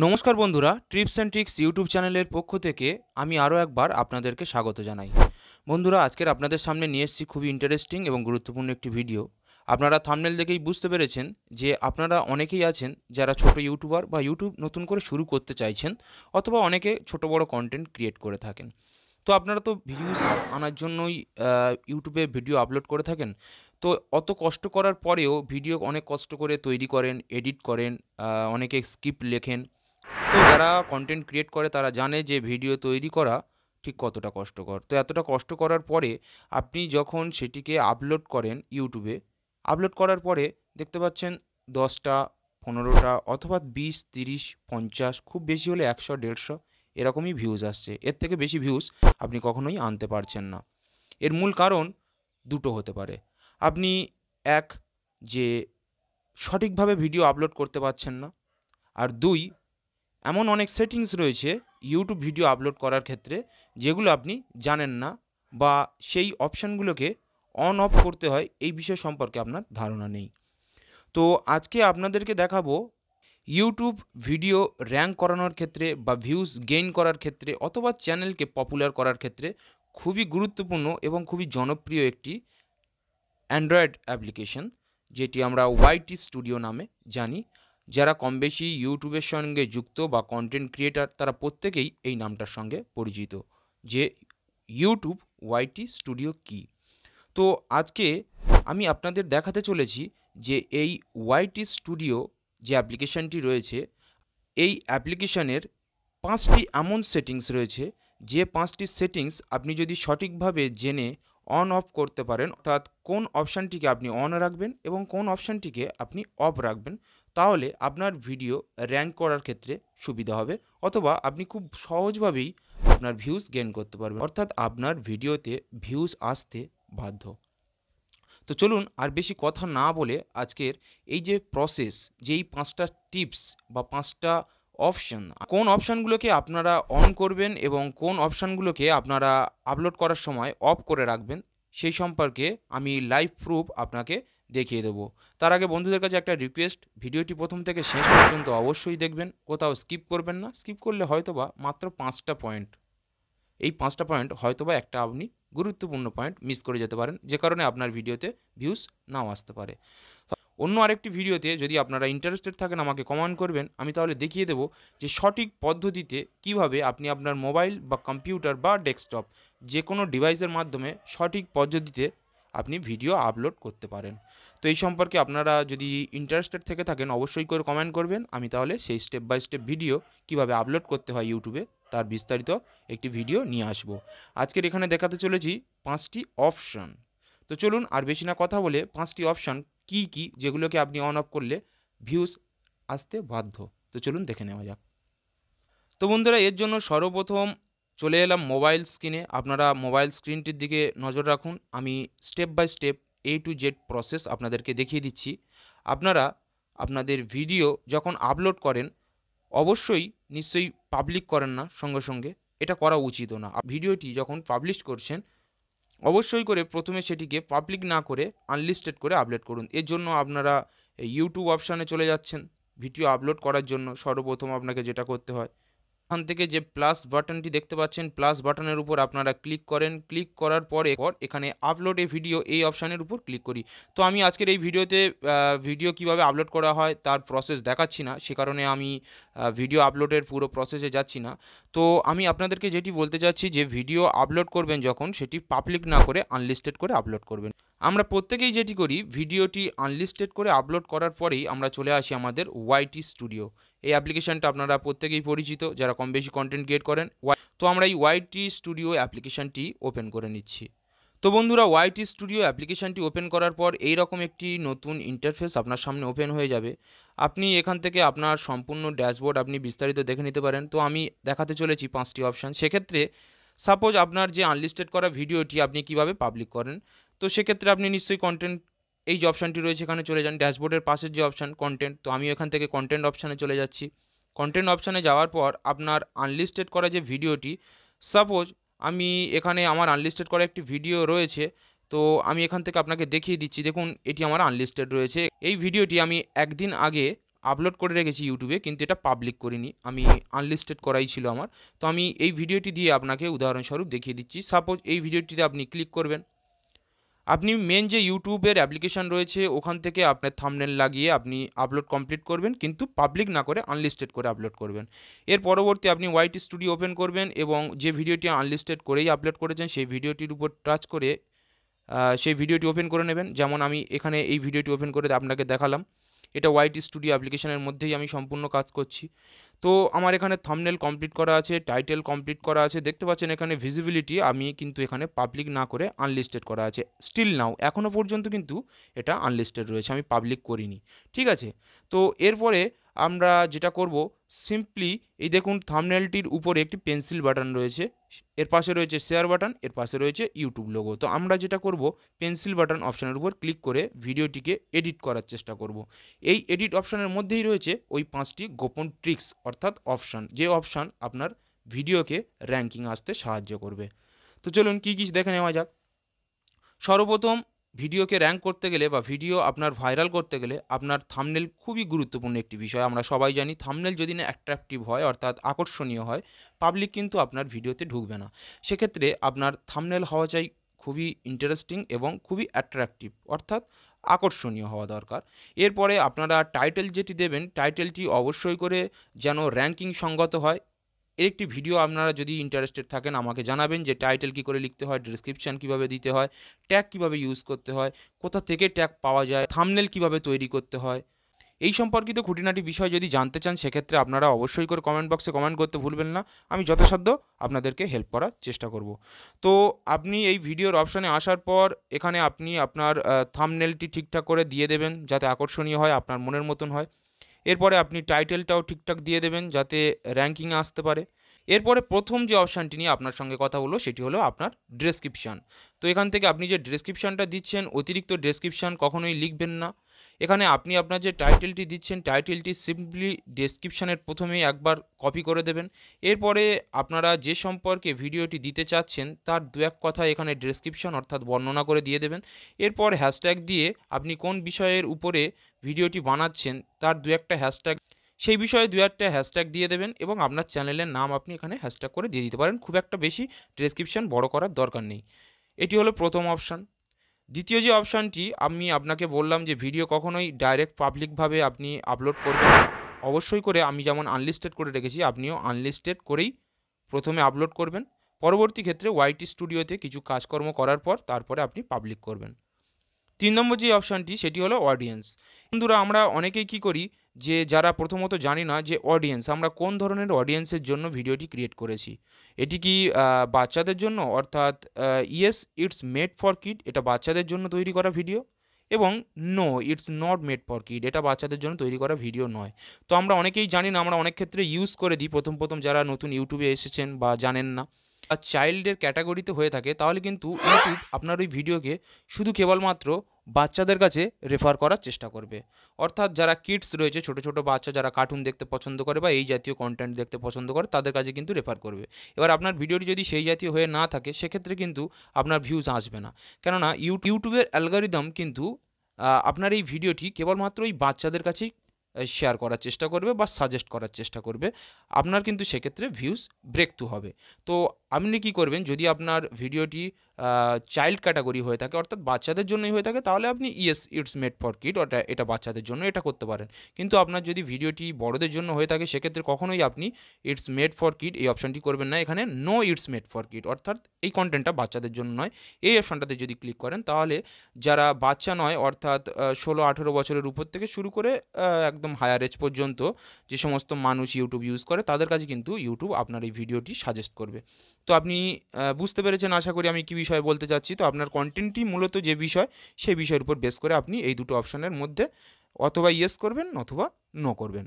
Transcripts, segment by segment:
নমস্কার বন্ধুরা, TRIPS and tricks YouTube চ্যানেলের পক্ষ থেকে আমি আরও একবার আপনাদেরকে স্বাগত জানাই। বন্ধুরা, আজকের আপনাদের সামনে নিয়ে এসেছি খুবই ইন্টারেস্টিং এবং গুরুত্বপূর্ণ একটি ভিডিও। আপনারা থাম্বনেল দেখেই বুঝতে পেরেছেন যে আপনারা অনেকেই আছেন যারা ছোট ইউটিউবার বা ইউটিউব নতুন করে শুরু করতে চাইছেন, অথবা অনেকে ছোট বড় কন্টেন্ট ক্রিয়েট করে থাকেন। তো আপনারা তো ভিউজ আনার জন্যই ইউটিউবে ভিডিও আপলোড করে থাকেন। তো অত কষ্ট করার পরেও ভিডিও অনেক কষ্ট করে তৈরি করেন, এডিট করেন, অনেকে স্ক্রিপ্ট লেখেন। তো যারা কন্টেন্ট ক্রিয়েট করে তারা জানে যে ভিডিও তৈরি করা ঠিক কতটা কষ্টকর। তো এতটা কষ্ট করার পরে আপনি যখন সেটিকে আপলোড করেন ইউটিউবে, আপলোড করার পরে দেখতে পাচ্ছেন 10টা, 15টা অথবা 20, 30, 50, খুব বেশি হলে 100, 150 এরকমই ভিউজ আসছে। এর থেকে বেশি ভিউজ আপনি কখনোই আনতে পারছেন না। এর মূল কারণ দুটো হতে পারে। আপনি এক, যে সঠিকভাবে ভিডিও আপলোড করতে পারছেন না। আর দুই, এমন অনেক সেটিংস রয়েছে ইউটিউব ভিডিও আপলোড করার ক্ষেত্রে যেগুলো আপনি জানেন না, বা সেই অপশানগুলোকে অন অফ করতে হয় এই বিষয় সম্পর্কে আপনার ধারণা নেই। তো আজকে আপনাদেরকে দেখাবো ইউটিউব ভিডিও র্যাঙ্ক করানোর ক্ষেত্রে বা ভিউজ গেইন করার ক্ষেত্রে অথবা চ্যানেলকে পপুলার করার ক্ষেত্রে খুবই গুরুত্বপূর্ণ এবং খুবই জনপ্রিয় একটি অ্যান্ড্রয়েড অ্যাপ্লিকেশন, যেটি আমরা ওয়াইটি স্টুডিও নামে জানি। যারা কম বেশি ইউটিউবের সঙ্গে যুক্ত বা কন্টেন্ট ক্রিয়েটার তারা প্রত্যেকেই এই নামটার সঙ্গে পরিচিত, যে ইউটিউব ওয়াইটি স্টুডিও কী। তো আজকে আমি আপনাদের দেখাতে চলেছি যে এই ওয়াইটি স্টুডিও যে অ্যাপ্লিকেশানটি রয়েছে, এই অ্যাপ্লিকেশানের 5টি এমন সেটিংস রয়েছে, যে 5টি সেটিংস আপনি যদি সঠিকভাবে জেনে অন অফ করতে পারেন, অর্থাৎ কোন অপশানটিকে আপনি অন রাখবেন এবং কোন অপশানটিকে আপনি অফ রাখবেন, তাহলে আপনার ভিডিও র্যাঙ্ক করার ক্ষেত্রে সুবিধা হবে, অথবা আপনি খুব সহজভাবেই আপনার ভিউজ গেইন করতে পারবেন, অর্থাৎ আপনার ভিডিওতে ভিউজ আসতে বাধ্য। তো চলুন আর বেশি কথা না বলে আজকের এই যে প্রসেস, যেই 5টা টিপস বা 5টা অপশান, কোন অপশানগুলোকে আপনারা অন করবেন এবং কোন অপশানগুলোকে আপনারা আপলোড করার সময় অফ করে রাখবেন, সেই সম্পর্কে আমি লাইভ প্রুফ আপনাকে দেখিয়ে দেবো। তার আগে বন্ধুদের কাছে একটা রিকোয়েস্ট, ভিডিওটি প্রথম থেকে শেষ পর্যন্ত অবশ্যই দেখবেন, কোথাও স্কিপ করবেন না। স্কিপ করলে হয়তোবা মাত্র 5টা পয়েন্ট, এই 5টা পয়েন্ট হয়তোবা একটা আপনি গুরুত্বপূর্ণ পয়েন্ট মিস করে যেতে পারেন, যে কারণে আপনার ভিডিওতে ভিউজ নাও আসতে পারে। অন্য আরেকটি ভিডিওতে যদি আপনারা ইন্টারেস্টেড থাকেন আমাকে কমেন্ট করবেন, আমি তাহলে দেখিয়ে দেবো যে সঠিক পদ্ধতিতে কিভাবে আপনি আপনার মোবাইল বা কম্পিউটার বা ডেস্কটপ যে কোনো ডিভাইসের মাধ্যমে সঠিক পদ্ধতিতে আপনি ভিডিও আপলোড করতে পারেন। তো এই সম্পর্কে আপনারা যদি ইন্টারেস্টেড থেকে থাকেন অবশ্যই করে কমেন্ট করবেন, আমি তাহলে সেই স্টেপ বাই স্টেপ ভিডিও কিভাবে আপলোড করতে হয় ইউটিউবে তার বিস্তারিত একটি ভিডিও নিয়ে আসবো। আজকের এখানে দেখাতে চলেছি 5টি অপশান। তো চলুন আর বেশি না কথা বলে 5টি অপশান কী কী যেগুলোকে আপনি অন অফ করলে ভিউজ আসতে বাধ্য, তো চলুন দেখে নেওয়া যাক। তো বন্ধুরা, এর জন্য সর্বপ্রথম চলে এলাম মোবাইল স্ক্রিনে। আপনারা মোবাইল স্ক্রিনটির দিকে নজর রাখুন, আমি step by step A to Z process আপনাদেরকে দেখিয়ে দিচ্ছি। আপনারা আপনাদের ভিডিও যখন আপলোড করেন অবশ্যই নিশ্চয়ই পাবলিক করেন না সঙ্গে সঙ্গে, এটা করা উচিতও না। ভিডিওটি যখন পাবলিশ করছেন অবশ্যই করে প্রথমে সেটিকে পাবলিক না করে আনলিস্টেড করে আপলোড করুন। এর জন্য আপনারা ইউটিউব অপশানে চলে যাচ্ছেন। ভিডিও আপলোড করার জন্য সর্বপ্রথম আপনাকে যেটা করতে হয়, এখান থেকে যে প্লাস বাটনটি দেখতে পাচ্ছেন, প্লাস বাটনের উপর আপনারা ক্লিক করেন। ক্লিক করার পরে এখানে আপলোড এ ভিডিও এই অপশানের উপর ক্লিক করি। তো আমি আজকের এই ভিডিওতে ভিডিও কিভাবে আপলোড করা হয় তার প্রসেস দেখাচ্ছি না, সে কারণে আমি ভিডিও আপলোডের পুরো প্রসেসে যাচ্ছি না। তো আমি আপনাদেরকে যেটি বলতে চাচ্ছি যে ভিডিও আপলোড করবেন যখন, সেটি পাবলিক না করে আনলিস্টেড করে আপলোড করবেন। আমরা প্রত্যেকেই যেটি করি, ভিডিওটি আনলিস্টেড করে আপলোড করার পরেই আমরা চলে আসি আমাদের ওয়াইটি স্টুডিও। এই অ্যাপ্লিকেশানটা আপনারা প্রত্যেকেই পরিচিত যারা কম বেশি কন্টেন্ট ক্রিয়েট করেন। তো আমরা এই ওয়াইটি স্টুডিও অ্যাপ্লিকেশানটি ওপেন করে নিচ্ছি। তো বন্ধুরা, ওয়াইটি স্টুডিও অ্যাপ্লিকেশানটি ওপেন করার পর এই রকম একটি নতুন ইন্টারফেস আপনার সামনে ওপেন হয়ে যাবে। আপনি এখান থেকে আপনার সম্পূর্ণ ড্যাশবোর্ড আপনি বিস্তারিত দেখে নিতে পারেন। তো আমি দেখাতে চলেছি 5টি অপশান। সেক্ষেত্রে সাপোজ আপনার যে আনলিস্টেড করা ভিডিওটি আপনি কিভাবে পাবলিক করেন, তো সেক্ষেত্রে আপনি নিশ্চয়ই কন্টেন্ট, এই যে অপশানটি রয়েছে এখানে চলে যান। ড্যাশবোর্ডের পাশের যে অপশান কন্টেন্ট, তো আমি এখান থেকে কন্টেন্ট অপশানে চলে যাচ্ছি। কন্টেন্ট অপশানে যাওয়ার পর আপনার আনলিস্টেড করা যে ভিডিওটি, সাপোজ আমি এখানে আমার আনলিস্টেড করা একটি ভিডিও রয়েছে, তো আমি এখান থেকে আপনাকে দেখিয়ে দিচ্ছি। দেখুন এটি আমার আনলিস্টেড রয়েছে। এই ভিডিওটি আমি একদিন আগে আপলোড করে রেখেছি ইউটিউবে, কিন্তু এটা পাবলিক করিনি, আমি আনলিস্টেড করাই ছিল আমার। তো আমি এই ভিডিওটি দিয়ে আপনাকে উদাহরণস্বরূপ দেখিয়ে দিচ্ছি। সাপোজ এই ভিডিওটিতে আপনি ক্লিক করবেন, আপনি মেন যে ইউটিউবের অ্যাপ্লিকেশন রয়েছে ওখান থেকে আপনার থাম্বনেল লাগিয়ে আপনি আপলোড কমপ্লিট করবেন, কিন্তু পাবলিক না করে আনলিস্টেড করে আপলোড করবেন। এর পরবর্তী আপনি ওয়াইট স্টুডিও ওপেন করবেন এবং যে ভিডিওটি আনলিস্টেড করেই আপলোড করেছেন সেই ভিডিওটির উপর টাচ করে সেই ভিডিওটি ওপেন করে নেবেন। যেমন আমি এখানে এই ভিডিওটি ওপেন করে আপনাকে দেখালাম, এটা ওয়াইট স্টুডিও অ্যাপ্লিকেশনের মধ্যেই আমি সম্পূর্ণ কাজ করছি। তো আমার এখানে থাম্বনেল কমপ্লিট করা আছে, টাইটেল কমপ্লিট করা আছে, দেখতে পাচ্ছেন এখানে ভিজিবিলিটি আমি কিন্তু এখানে পাবলিক না করে আনলিস্টেড করা আছে। স্টিল নাও এখনও পর্যন্ত কিন্তু এটা আনলিস্টেড রয়েছে, আমি পাবলিক করিনি। ঠিক আছে, তো এরপরে আমরা যেটা করব, সিম্পলি এই দেখুন থাম্বনেলটির উপরে একটি পেন্সিল বাটন রয়েছে, এর পাশে রয়েছে শেয়ার বাটন, এর পাশে রয়েছে ইউটিউব লোগো। তো আমরা যেটা করব, পেন্সিল বাটন অপশানের উপর ক্লিক করে ভিডিওটিকে এডিট করার চেষ্টা করব। এই এডিট অপশানের মধ্যেই রয়েছে ওই 5টি গোপন ট্রিক্স অর্থাৎ অপশান, যে অপশান আপনার ভিডিওকে র্যাঙ্কিং আসতে সাহায্য করবে। তো চলুন কী কী দেখে নেওয়া যাক। সর্বপ্রথম, ভিডিওকে র্যাঙ্ক করতে গেলে বা ভিডিও আপনার ভাইরাল করতে গেলে আপনার থাম্বনেল খুবই গুরুত্বপূর্ণ একটি বিষয়। আমরা সবাই জানি থাম্বনেল যদি না অ্যাট্রাকটিভ হয় অর্থাৎ আকর্ষণীয় হয়, পাবলিক কিন্তু আপনার ভিডিওতে ঢুকবে না। সেক্ষেত্রে আপনার থাম্বনেল হওয়া চাই খুবই ইন্টারেস্টিং এবং খুবই অ্যাট্রাকটিভ অর্থাৎ আকর্ষণীয় হওয়া দরকার। এরপরে আপনারা টাইটেল যেটি দেবেন, টাইটেলটি অবশ্যই করে যেন র্যাঙ্কিং সঙ্গত হয়। এর একটি ভিডিও আপনারা যদি ইন্টারেস্টেড থাকেন আমাকে জানাবেন যে টাইটেল কী করে লিখতে হয়, ডেসক্রিপশান কীভাবে দিতে হয়, ট্যাগ কীভাবে ইউজ করতে হয়, কোথা থেকে ট্যাগ পাওয়া যায়, থাম্বনেল কীভাবে তৈরি করতে হয়, এই সম্পর্কিত খুঁটিনাটি বিষয় যদি জানতে চান সেক্ষেত্রে আপনারা অবশ্যই করে কমেন্ট বক্সে কমেন্ট করতে ভুলবেন না। আমি যথাসাধ্য আপনাদেরকে হেল্প করার চেষ্টা করব। তো আপনি এই ভিডিওর অপশানে আসার পর এখানে আপনি আপনার থাম্বনেলটি ঠিকঠাক করে দিয়ে দেবেন যাতে আকর্ষণীয় হয়, আপনার মনের মতন হয়। এরপরে আপনি টাইটেলটাও ঠিকঠাক দিয়ে দেবেন যাতে র্যাঙ্কিংয়ে আসতে পারে। এরপরে প্রথম যে অপশানটি নিয়ে আপনার সঙ্গে কথা হলো সেটি হলো আপনার ডেসক্রিপশান। তো এখান থেকে আপনি যে ডেসক্রিপশানটা দিচ্ছেন, অতিরিক্ত ডেসক্রিপশান কখনোই লিখবেন না। এখানে আপনি আপনার যে টাইটেলটি দিচ্ছেন, টাইটেলটি সিম্পলি ডেসক্রিপশানের প্রথমেই একবার কপি করে দেবেন। এরপরে আপনারা যে সম্পর্কে ভিডিওটি দিতে চাচ্ছেন তার দু এক কথা এখানে ডেসক্রিপশান অর্থাৎ বর্ণনা করে দিয়ে দেবেন। এরপর হ্যাশট্যাগ দিয়ে আপনি কোন বিষয়ের উপরে ভিডিওটি বানাচ্ছেন তার দু একটা হ্যাশট্যাগ, সেই বিষয়ে দু একটা হ্যাশট্যাগ দিয়ে দেবেন এবং আপনার চ্যানেলের নাম আপনি এখানে হ্যাশট্যাগ করে দিয়ে দিতে পারেন। খুব একটা বেশি ডেসক্রিপশান বড় করার দরকার নেই। এটি হলো প্রথম অপশান। দ্বিতীয় যে অপশানটি আমি আপনাকে বললাম যে ভিডিও কখনোই ডাইরেক্ট পাবলিকভাবে আপনি আপলোড করবেন না। অবশ্যই করে আমি যেমন আনলিস্টেড করে রেখেছি আপনিও আনলিস্টেড করেই প্রথমে আপলোড করবেন। পরবর্তী ক্ষেত্রে ওয়াইটি স্টুডিওতে কিছু কাজকর্ম করার পর তারপরে আপনি পাবলিক করবেন। 3 নম্বর যে অপশানটি সেটি হলো অডিয়েন্স। বন্ধুরা আমরা অনেকেই কী করি, যে যারা প্রথমত জানি না যে অডিয়েন্স, আমরা কোন ধরনের অডিয়েন্সের জন্য ভিডিওটি ক্রিয়েট করেছি। এটি কি বাচ্চাদের জন্য, অর্থাৎ yes it's made for kid, এটা বাচ্চাদের জন্য তৈরি করা ভিডিও, এবং no it's not made for kid, এটা বাচ্চাদের জন্য তৈরি করা ভিডিও নয়। তো আমরা অনেকেই জানি না, আমরা অনেক ক্ষেত্রে ইউজ করে দিই প্রথম যারা নতুন ইউটিউবে এসেছেন বা জানেন না আর চাইল্ডের ক্যাটাগরিতে হয়ে থাকে, তাহলে কিন্তু ইউটিউব আপনার ওই ভিডিওকে শুধু কেবলমাত্র বাচ্চাদের কাছে রেফার করার চেষ্টা করবে। অর্থাৎ যারা কিডস রয়েছে, ছোটো বাচ্চা যারা কার্টুন দেখতে পছন্দ করে বা এই জাতীয় কন্টেন্ট দেখতে পছন্দ করে, তাদের কাছে কিন্তু রেফার করবে। এবার আপনার ভিডিওটি যদি সেই জাতীয় হয়ে না থাকে সেক্ষেত্রে কিন্তু আপনার ভিউজ আসবে না, কেননা ইউটিউবের অ্যালগরিদম কিন্তু আপনার এই ভিডিওটি কেবলমাত্র ওই বাচ্চাদের কাছেই শেয়ার করার চেষ্টা করবে বা সাজেস্ট করার চেষ্টা করবে। আপনার কিন্তু সেক্ষেত্রে ভিউজ ব্রেক থ্রু হবে। তো আপনি কী করবেন, যদি আপনার ভিডিওটি চাইল্ড ক্যাটাগরি হয়ে থাকে অর্থাৎ বাচ্চাদের জন্যই হয়ে থাকে, তাহলে আপনি yes it's made for kid, এটা বাচ্চাদের জন্য, এটা করতে পারেন। কিন্তু আপনার যদি ভিডিওটি বড়দের জন্য হয়ে থাকে সেক্ষেত্রে কখনোই আপনি ইটস মেড ফর কিড এই অপশানটি করবেন না। এখানে no it's made for kid, অর্থাৎ এই কন্টেন্টটা বাচ্চাদের জন্য নয়, এই অপশানটাতে যদি ক্লিক করেন তাহলে যারা বাচ্চা নয় অর্থাৎ 16-18 বছরের উপর থেকে শুরু করে একদম হায়ার এজ পর্যন্ত যে সমস্ত মানুষ ইউটিউব ইউজ করে তাদের কাছে কিন্তু ইউটিউব আপনার এই ভিডিওটি সাজেস্ট করবে। তো আপনি বুঝতে পেরেছেন আশা করি আমি কী বিষয়ে বলতে চাচ্ছি। তো আপনার কন্টেন্টটি মূলত যে বিষয় সেই বিষয়ের উপর বেস করে আপনি এই দুটো অপশানের মধ্যে অথবা ইয়েস করবেন অথবা নো করবেন।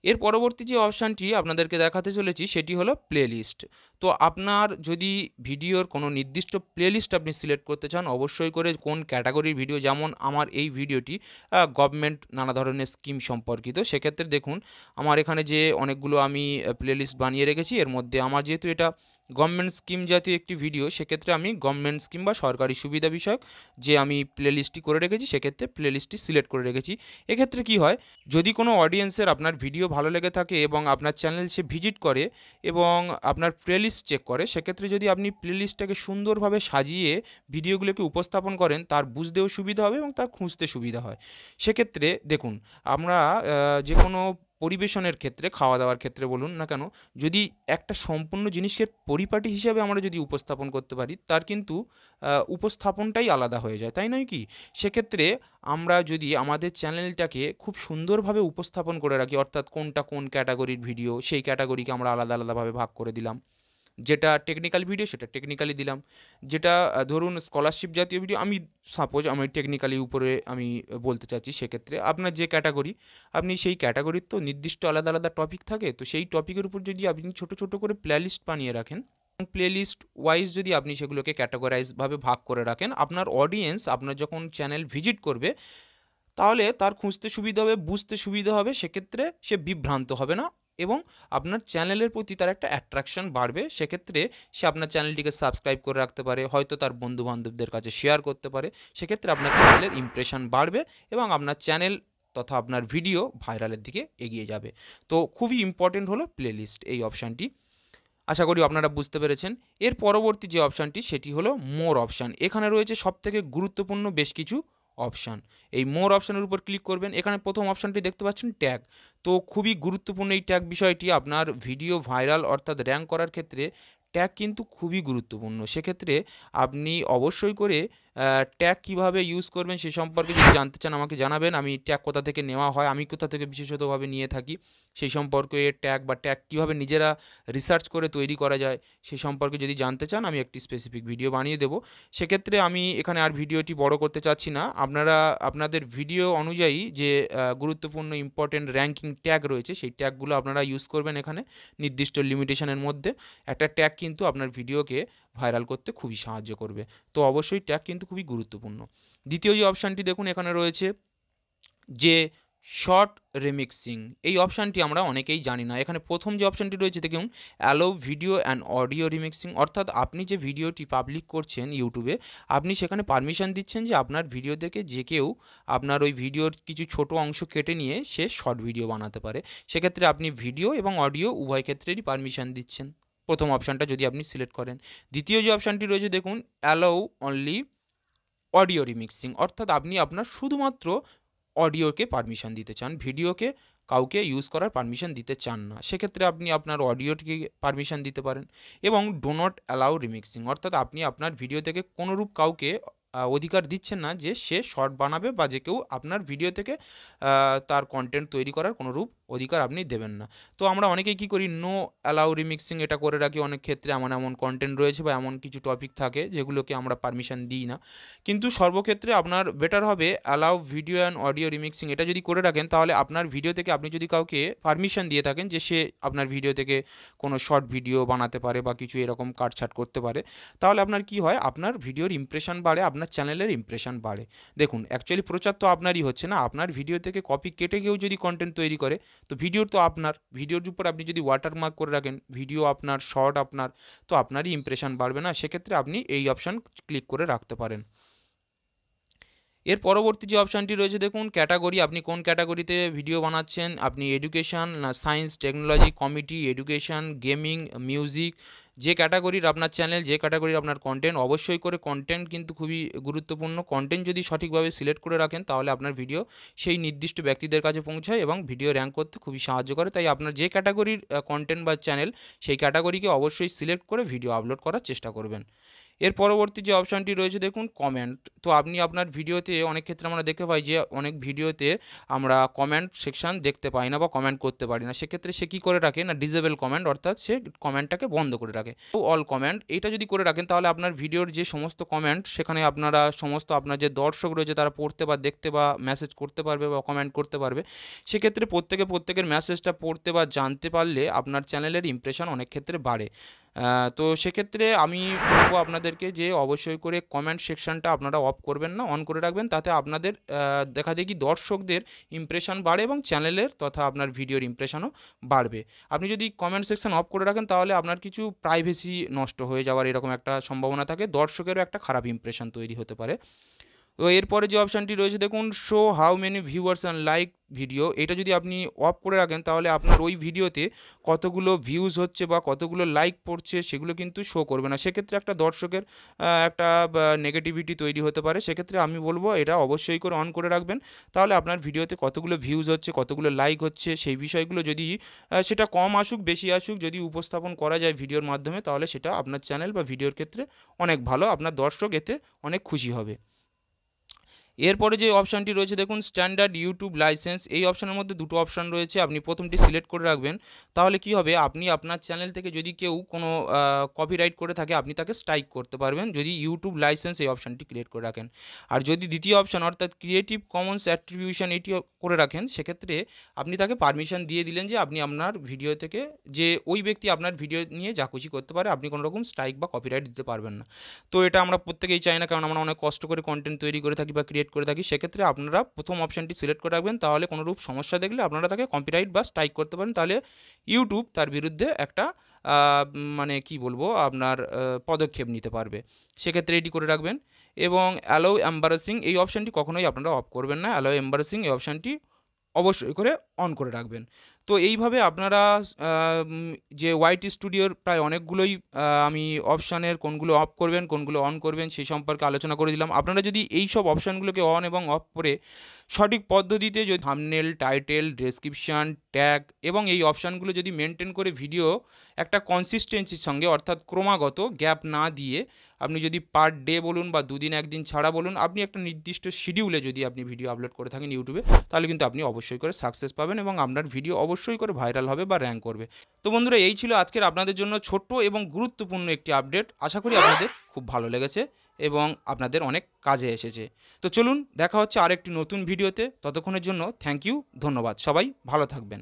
এর পরবর্তী যে অপশানটি আপনাদেরকে দেখাতে চলেছি সেটি হলো প্লেলিস্ট। তো আপনার যদি ভিডিওর কোনো নির্দিষ্ট প্লেলিস্ট আপনি সিলেক্ট করতে চান, অবশ্যই করে কোন ক্যাটাগরির ভিডিও, যেমন আমার এই ভিডিওটি গভর্নমেন্ট নানা ধরনের স্কিম সম্পর্কিত, সেক্ষেত্রে দেখুন আমার এখানে যে অনেকগুলো আমি প্লেলিস্ট বানিয়ে রেখেছি, এর মধ্যে আমার যেহেতু এটা গভর্নমেন্ট স্কিম জাতীয় একটি ভিডিও, সেক্ষেত্রে আমি গভর্নমেন্ট স্কিম বা সরকারি সুবিধা বিষয়ক যে আমি প্লেলিস্টটি করে রেখেছি, সেক্ষেত্রে প্লেলিস্টটি সিলেক্ট করে রেখেছি। এক্ষেত্রে কি হয়, যদি কোনো অডিয়েন্সের আপনার ভিডিও ভালো লেগে থাকে এবং আপনার চ্যানেল সে ভিজিট করে এবং আপনার প্লেলিস্ট চেক করে, সেক্ষেত্রে যদি আপনি প্লেলিস্টটাকে সুন্দরভাবে সাজিয়ে ভিডিওগুলোকে উপস্থাপন করেন, তার বুঝতেও সুবিধা হবে এবং তার খুঁজতে সুবিধা হয়। সেক্ষেত্রে দেখুন আমরা যে কোনো পরিবেশনের ক্ষেত্রে, খাওয়া দাওয়ার ক্ষেত্রে বলুন না কেন, যদি একটা সম্পূর্ণ জিনিসের পরিপাটি হিসাবে আমরা যদি উপস্থাপন করতে পারি, তার কিন্তু উপস্থাপনটাই আলাদা হয়ে যায়, তাই নয় কি? সেক্ষেত্রে আমরা যদি আমাদের চ্যানেলটাকে খুব সুন্দরভাবে উপস্থাপন করে রাখি, অর্থাৎ কোনটা কোন ক্যাটাগরির ভিডিও, সেই ক্যাটাগরিকে আমরা আলাদা আলাদাভাবে ভাগ করে দিলাম। যেটা টেকনিক্যাল ভিডিও সেটা টেকনিক্যালি দিলাম, যেটা ধরুন স্কলারশিপ জাতীয় ভিডিও, আমি সাপোজ আমি টেকনিক্যালি উপরে আমি বলতে চাচ্ছি, সেক্ষেত্রে আপনার যে ক্যাটাগরি, আপনি সেই ক্যাটাগরির তো নির্দিষ্ট আলাদা আলাদা টপিক থাকে, তো সেই টপিকের উপর যদি আপনি ছোট ছোট করে প্লেলিস্ট বানিয়ে রাখেন, প্লেলিস্ট ওয়াইজ যদি আপনি সেগুলোকে ক্যাটাগরাইজভাবে ভাগ করে রাখেন, আপনার অডিয়েন্স আপনার যখন চ্যানেল ভিজিট করবে, তাহলে তার খুঁজতে সুবিধা হবে, বুঝতে সুবিধা হবে, সেক্ষেত্রে সে বিভ্রান্ত হবে না এবং আপনার চ্যানেলের প্রতি তার একটা অ্যাট্রাকশন বাড়বে। সেক্ষেত্রে সে আপনার চ্যানেলটিকে সাবস্ক্রাইব করে রাখতে পারে, হয়তো তার বন্ধুবান্ধবদের কাছে শেয়ার করতে পারে। সেক্ষেত্রে আপনার চ্যানেলের ইমপ্রেশন বাড়বে এবং আপনার চ্যানেল তথা আপনার ভিডিও ভাইরালের দিকে এগিয়ে যাবে। তো খুবই ইম্পর্টেন্ট হলো প্লেলিস্ট এই অপশানটি। আশা করি আপনারা বুঝতে পেরেছেন। এর পরবর্তী যে অপশানটি সেটি হলো মোর অপশান। এখানে রয়েছে সবথেকে গুরুত্বপূর্ণ বেশ কিছু অপশান। এই মোর অপশানের উপর ক্লিক করবেন। এখানে প্রথম অপশানটি দেখতে পাচ্ছেন ট্যাগ। তো খুবই গুরুত্বপূর্ণ এই ট্যাগ বিষয়টি। আপনার ভিডিও ভাইরাল অর্থাৎ র্যাঙ্ক করার ক্ষেত্রে ট্যাগ কিন্তু খুবই গুরুত্বপূর্ণ। সেক্ষেত্রে আপনি অবশ্যই করে ট্যাগ কীভাবে ইউজ করবেন সে সম্পর্কে যদি জানতে চান আমাকে জানাবেন। আমি ট্যাগ কোথা থেকে নেওয়া হয়, আমি কোথা থেকে বিশেষতভাবে নিয়ে থাকি, সেই সম্পর্কে ট্যাগ বা ট্যাগ কীভাবে নিজেরা রিসার্চ করে তৈরি করা যায় সে সম্পর্কে যদি জানতে চান, আমি একটি স্পেসিফিক ভিডিও বানিয়ে দেবো। সেক্ষেত্রে আমি এখানে আর ভিডিওটি বড় করতে চাচ্ছি না। আপনারা আপনাদের ভিডিও অনুযায়ী যে গুরুত্বপূর্ণ ইম্পর্টেন্ট র্যাঙ্কিং ট্যাগ রয়েছে, সেই ট্যাগগুলো আপনারা ইউজ করবেন এখানে নির্দিষ্ট লিমিটেশনের মধ্যে। একটা ট্যাগ কিন্তু আপনার ভিডিওকে ভাইরাল করতে খুবই সাহায্য করবে। তো অবশ্যই ট্যাগ কিন্তু খুবই গুরুত্বপূর্ণ। দ্বিতীয় যে অপশানটি দেখুন এখানে রয়েছে যে শর্ট রিমিক্সিং, এই অপশানটি আমরা অনেকেই জানি না। এখানে প্রথম যে অপশানটি রয়েছে দেখুন allow video and audio remixing, অর্থাৎ আপনি যে ভিডিওটি পাবলিক করছেন ইউটিউবে, আপনি সেখানে পারমিশন দিচ্ছেন যে আপনার ভিডিও থেকে যে কেউ আপনার ওই ভিডিওর কিছু ছোট অংশ কেটে নিয়ে সে শর্ট ভিডিও বানাতে পারে। সেক্ষেত্রে আপনি ভিডিও এবং অডিও উভয় ক্ষেত্রেরই পারমিশন দিচ্ছেন, প্রথম অপশানটা যদি আপনি সিলেক্ট করেন। দ্বিতীয় যে অপশানটি রয়েছে দেখুন অ্যালাউ অনলি অডিও রিমিক্সিং, অর্থাৎ আপনি আপনার শুধুমাত্র অডিওকে পারমিশন দিতে চান, ভিডিওকে কাউকে ইউজ করার পারমিশন দিতে চান না। সেক্ষেত্রে আপনি আপনার অডিওটিকে পারমিশন দিতে পারেন। এবং ডো নট অ্যালাউ রিমিক্সিং, অর্থাৎ আপনি আপনার ভিডিও থেকে কোনোরূপ কাউকে অধিকার দিচ্ছেন না যে সে শর্ট বানাবে বা যে কেউ আপনার ভিডিও থেকে তার কন্টেন্ট তৈরি করার কোনোরূপ অধিকার আপনি দেবেন না। তো আমরা অনেকেই কী করি, নো অ্যালাউ রিমিক্সিং এটা করে রাখি। অনেক ক্ষেত্রে এমন এমন কন্টেন্ট রয়েছে বা এমন কিছু টপিক থাকে যেগুলোকে আমরা পারমিশন দিই না। কিন্তু সর্বক্ষেত্রে আপনার বেটার হবে allow video and audio remixing, এটা যদি করে রাখেন তাহলে আপনার ভিডিও থেকে আপনি যদি কাউকে পারমিশন দিয়ে থাকেন যে সে আপনার ভিডিও থেকে কোনো শর্ট ভিডিও বানাতে পারে বা কিছু এরকম কাটছাট করতে পারে, তাহলে আপনার কি হয়, আপনার ভিডিওর ইমপ্রেশন বাড়ে, আপনার চ্যানেলের ইমপ্রেশন বাড়ে। দেখুন অ্যাকচুয়ালি প্রচার তো আপনারই হচ্ছে না, আপনার ভিডিও থেকে কপি কেটে কেউ যদি কন্টেন্ট তৈরি করে, তো ভিডিওর তো আপনার, ভিডিওর উপর আপনি যদি ওয়াটারমার্ক করে রাখেন, ভিডিও আপনার, শর্ট আপনার, তো আপনারই ইমপ্রেশন বাড়বে না। সেক্ষেত্রে আপনি এই অপশান ক্লিক করে রাখতে পারেন। এর পরবর্তী যে অপশানটি রয়েছে দেখুন ক্যাটাগরি, আপনি কোন ক্যাটাগরিতে ভিডিও বানাচ্ছেন, আপনি এডুকেশান না science, technology, comedy, education, gaming, music, যে ক্যাটাগরির আপনার চ্যানেল, যে ক্যাটাগরির আপনার কন্টেন্ট, অবশ্যই করে কন্টেন্ট কিন্তু খুবই গুরুত্বপূর্ণ। কন্টেন্ট যদি সঠিকভাবে সিলেক্ট করে রাখেন তাহলে আপনার ভিডিও সেই নির্দিষ্ট ব্যক্তিদের কাছে পৌঁছায় এবং ভিডিও র্যাঙ্ক করতে খুবই সাহায্য করে। তাই আপনার যে ক্যাটাগরির কন্টেন্ট বা চ্যানেল, সেই ক্যাটাগরিকে অবশ্যই সিলেক্ট করে ভিডিও আপলোড করার চেষ্টা করবেন। এর পরবর্তী যে অপশানটি রয়েছে দেখুন কমেন্ট। তো আপনি আপনার ভিডিওতে অনেক ক্ষেত্রে আমরা দেখতে পাই যে অনেক ভিডিওতে আমরা কমেন্ট সেকশান দেখতে পাই না বা কমেন্ট করতে পারি না। সেক্ষেত্রে সে কী করে রাখে না, ডিসেবল কমেন্ট, অর্থাৎ সে কমেন্টটাকে বন্ধ করে রাখে। অল কমেন্ট এইটা যদি করে রাখেন তাহলে আপনার ভিডিওর যে সমস্ত কমেন্ট, সেখানে আপনারা সমস্ত আপনার যে দর্শক রয়েছে তারা পড়তে বা দেখতে বা মেসেজ করতে পারবে বা কমেন্ট করতে পারবে। সেক্ষেত্রে প্রত্যেকের মেসেজটা পড়তে বা জানতে পারলে আপনার চ্যানেলের ইমপ্রেশন অনেক ক্ষেত্রে বাড়ে। তো সেক্ষেত্রে আমি বলবো আপনাদেরকে যে অবশ্যই করে কমেন্ট সেকশনটা আপনারা অফ করবেন না, অন করে রাখবেন। তাতে আপনাদের দেখাদেখি দর্শকদের ইমপ্রেশন বাড়ে এবং চ্যানেলের তথা আপনার ভিডিওর ইমপ্রেশনও বাড়বে। আপনি যদি কমেন্ট সেকশন অফ করে রাখেন তাহলে আপনার কিছু প্রাইভেসি নষ্ট হয়ে যাওয়ার এরকম একটা সম্ভাবনা থাকে, দর্শকেরও একটা খারাপ ইমপ্রেশন তৈরি হতে পারে। তো এরপরে যে অপশানটি রয়েছে দেখুন, show how many viewers and like video, এটা যদি আপনি অফ করে রাখেন তাহলে আপনার ওই ভিডিওতে কতগুলো ভিউজ হচ্ছে বা কতগুলো লাইক পড়ছে সেগুলো কিন্তু শো করবে না। সেক্ষেত্রে একটা দর্শকের একটা নেগেটিভিটি তৈরি হতে পারে। সেক্ষেত্রে আমি বলবো এটা অবশ্যই করে অন করে রাখবেন। তাহলে আপনার ভিডিওতে কতগুলো ভিউজ হচ্ছে, কতগুলো লাইক হচ্ছে, সেই বিষয়গুলো যদি সেটা কম আসুক বেশি আসুক, যদি উপস্থাপন করা যায় ভিডিওর মাধ্যমে তাহলে সেটা আপনার চ্যানেল বা ভিডিওর ক্ষেত্রে অনেক ভালো, আপনার দর্শক এতে অনেক খুশি হবে। এরপরে যে অপশানটি রয়েছে দেখুন, স্ট্যান্ডার্ড ইউটিউব লাইসেন্স, এই অপশানের মধ্যে দুটো অপশান রয়েছে, আপনি প্রথমটি সিলেক্ট করে রাখবেন। তাহলে কি হবে, আপনি আপনার চ্যানেল থেকে যদি কেউ কোনো কপিরাইট করে থাকে আপনি তাকে স্ট্রাইক করতে পারবেন যদি ইউটিউব লাইসেন্স এই অপশানটি ক্রিয়েট করে রাখেন। আর যদি দ্বিতীয় অপশান অর্থাৎ ক্রিয়েটিভ কমন্স অ্যাট্রিবিউশন এটি করে রাখেন, সেক্ষেত্রে আপনি তাকে পারমিশন দিয়ে দিলেন যে আপনি আপনার ভিডিও থেকে, যে ওই ব্যক্তি আপনার ভিডিও নিয়ে যা খুশি করতে পারে, আপনি কোনো রকম স্ট্রাইক বা কপিরাইট দিতে পারবেন না। তো এটা আমরা প্রত্যেকেই চাই না, কারণ আমরা অনেক কষ্ট করে কন্টেন্ট তৈরি করে থাকি বা ক্রিয়েট করে থাকি। সেক্ষেত্রে আপনারা প্রথম অপশানটি সিলেক্ট করে রাখবেন, তাহলে কোনোরূপ সমস্যা দেখলে আপনারা তাকে কপিরাইট বা স্ট্রাইক করতে পারেন, তাহলে ইউটিউব তার বিরুদ্ধে একটা মানে কি বলবো আপনার পদক্ষেপ নিতে পারবে। সেক্ষেত্রে এটি করে রাখবেন। এবং অ্যালাউ এম্বারাসিং এই অপশানটি কখনোই আপনারা অফ করবেন না, অ্যালাউ এম্বারাসিং এই অপশানটি অবশ্যই করে অন করে রাখবেন। তো এইভাবে আপনারা যে ওয়াইটি স্টুডিওর প্রায় অনেকগুলোই আমি অপশানের কোনগুলো অফ করবেন কোনগুলো অন করবেন সেই সম্পর্কে আলোচনা করে দিলাম। আপনারা যদি এই সব অপশানগুলোকে অন এবং অফ করে সঠিক পদ্ধতিতে যদি থাম্বনেল, টাইটেল, ডেসক্রিপশান, ট্যাগ এবং এই অপশানগুলো যদি মেনটেন করে ভিডিও একটা কনসিস্টেন্সির সঙ্গে অর্থাৎ ক্রমাগত গ্যাপ না দিয়ে আপনি যদি পার ডে বলুন বা দুদিন একদিন ছাড়া বলুন, আপনি একটা নির্দিষ্ট শিডিউলে যদি আপনি ভিডিও আপলোড করে থাকেন ইউটিউবে, তাহলে কিন্তু আপনি অবশ্যই করে সাকসেস পাবেন এবং আপনার ভিডিও অবশ্যই করে ভাইরাল হবে বা র্যাঙ্ক করবে। তো বন্ধুরা, এই ছিল আজকের আপনাদের জন্য ছোট্ট এবং গুরুত্বপূর্ণ একটি আপডেট। আশা করি আপনাদের খুব ভালো লেগেছে এবং আপনাদের অনেক কাজে এসেছে। তো চলুন দেখা হচ্ছে আরেকটি নতুন ভিডিওতে, ততক্ষণের জন্য থ্যাংক ইউ, ধন্যবাদ, সবাই ভালো থাকবেন।